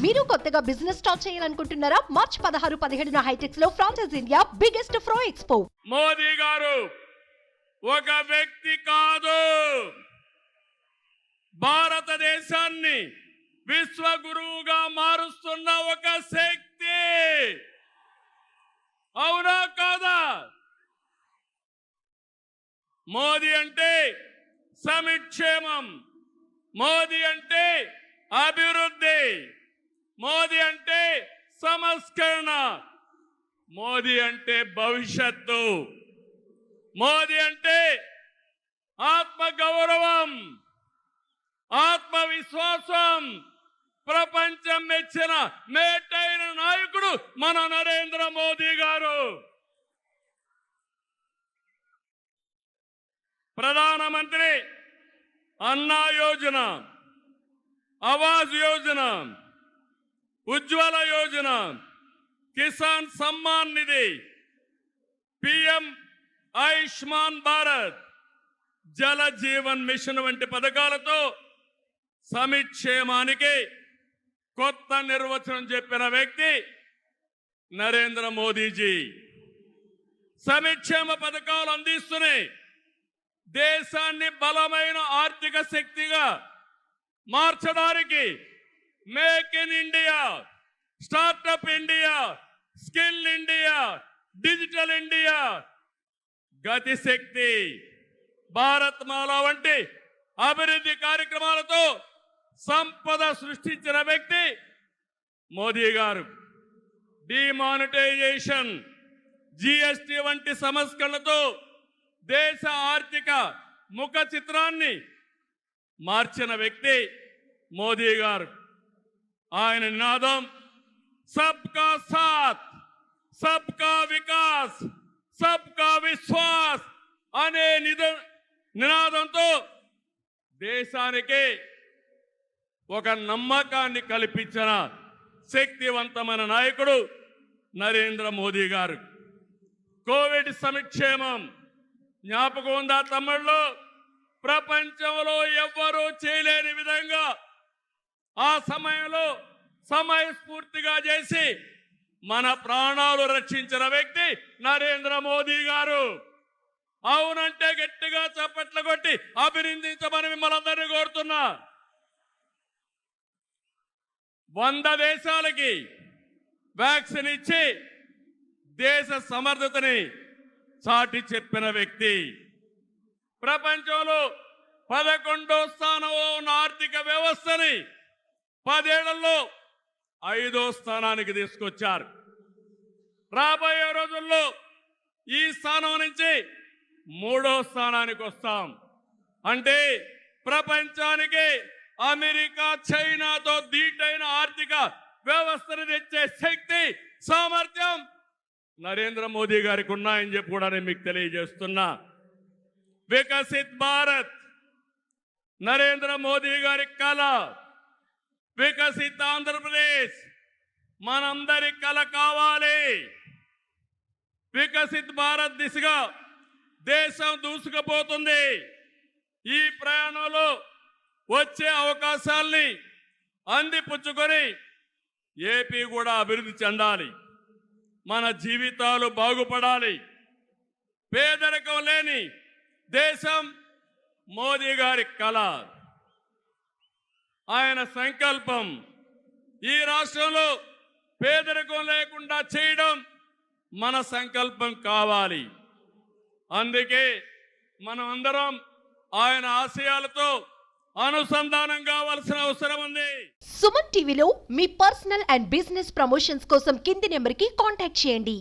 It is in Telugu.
మీరు కొత్తగా బిజినెస్ స్టార్ట్ చేయాలనుకుంటున్నారా? మార్చ్ 16, 17న హైటెక్స్ లో franchise India biggest ఫ్రో expo. Modi గారు ఒక వ్యక్తి కాదు, భారతదేశాన్ని విశ్వగురువుగా మారుస్తున్న ఒక శక్తి. అవునా కాదా? మోదీ అంటే సమిక్షేమం, మోదీ అంటే అభివృద్ధి, మోదీ అంటే సంస్కరణ, మోదీ అంటే భవిష్యత్తు, మోదీ అంటే ఆత్మగౌరవం, ఆత్మవిశ్వాసం. ప్రపంచం మెచ్చిన మేటైన నాయకుడు మన నరేంద్ర మోదీ గారు. ప్రధానమంత్రి అన్నా యోజన, ఆవాస్ యోజన, ఉజ్వల యోజన, కిసాన్ సమ్మాన్ నిధి, పిఎం ఆయుష్మాన్ భారత్, జల జీవన్ మిషన్ వంటి పథకాలతో సమిక్షేమానికి కొత్త నిర్వచనం చెప్పిన వ్యక్తి నరేంద్ర మోదీజీ. సమిక్షేమ పథకాలు అందిస్తున్నాయి దేశాన్ని బలమైన ఆర్థిక శక్తిగా మార్చడానికి. Make in India, startup India, skill India, digital India, Gatishakti, Bharat Mala వంటి అభివృద్ధి కార్యక్రమాలతో సంపద సృష్టించిన వ్యక్తి మోదీ గారు. డిమానిటైజేషన్, జిఎస్టి వంటి సంస్కరణలతో దేశ ఆర్థిక ముఖ చిత్రాన్ని మార్చిన వ్యక్తి మోదీ గారు. ఆయన నినాదం సబ్కా సాత్, సబ్కా వికాస్, సబ్కా విశ్వాస్ అనే నినాదంతో దేశానికి ఒక నమ్మకాన్ని కల్పించిన శక్తివంతమైన నాయకుడు నరేంద్ర మోదీ గారు. కోవిడ్ సంక్షేమం జ్ఞాపకం ఉందా తమ్ముళ్ళు? ప్రపంచంలో ఎవ్వరూ చేయలేని విధంగా ఆ సమయంలో సమయస్ఫూర్తిగా చేసి మన ప్రాణాలు రక్షించిన వ్యక్తి నరేంద్ర మోదీ గారు. అవునంటే గట్టిగా చప్పట్లు కొట్టి అభినందించమని మిమ్మల్ని అందరినీ కోరుతున్నా. 100 దేశాలకి వ్యాక్సిన్ ఇచ్చి దేశ సమర్థతని చాటి చెప్పిన వ్యక్తి. ప్రపంచంలో 11వ స్థానంలో ఉన్న ఆర్థిక వ్యవస్థని 10 ఏళ్లలో 5వ స్థానానికి తీసుకొచ్చారు. రాబోయే రోజుల్లో ఈ స్థానం నుంచి 3వ స్థానానికి వస్తాం. అంటే ప్రపంచానికి అమెరికా, చైనాతో ధీటైన ఆర్థిక వ్యవస్థను తెచ్చే శక్తి, సామర్థ్యం నరేంద్ర మోదీ గారికి ఉన్నాయని చెప్పి కూడా నేను మీకు తెలియజేస్తున్నా. వికసిత్ భారత్ నరేంద్ర మోదీ గారి కళ. వికసిత్ ఆంధ్రప్రదేశ్ మనందరి కళ కావాలి. వికసిత్ భారత్ దిశగా దేశం దూసుకుపోతుంది. ఈ ప్రయాణంలో వచ్చే అవకాశాల్ని అందిపుచ్చుకొని ఏపీ కూడా అభివృద్ధి చెందాలి. మన జీవితాలు బాగుపడాలి. పేదరికం లేని దేశం మోదీ గారి కళ, ఆయన సంకల్పం. ఈ రాష్ట్రంలో పేదరికం లేకుండా చేయడం మన సంకల్పం కావాలి. అందుకే మనం అందరం ఆయన ఆశయాలతో అనుసంధానం కావాల్సిన అవసరం ఉంది. సుమన్ టీవీలో మీ పర్సనల్ అండ్ బిజినెస్ ప్రమోషన్స్ కోసం కింది నెంబర్కి కాంటాక్ట్ చేయండి.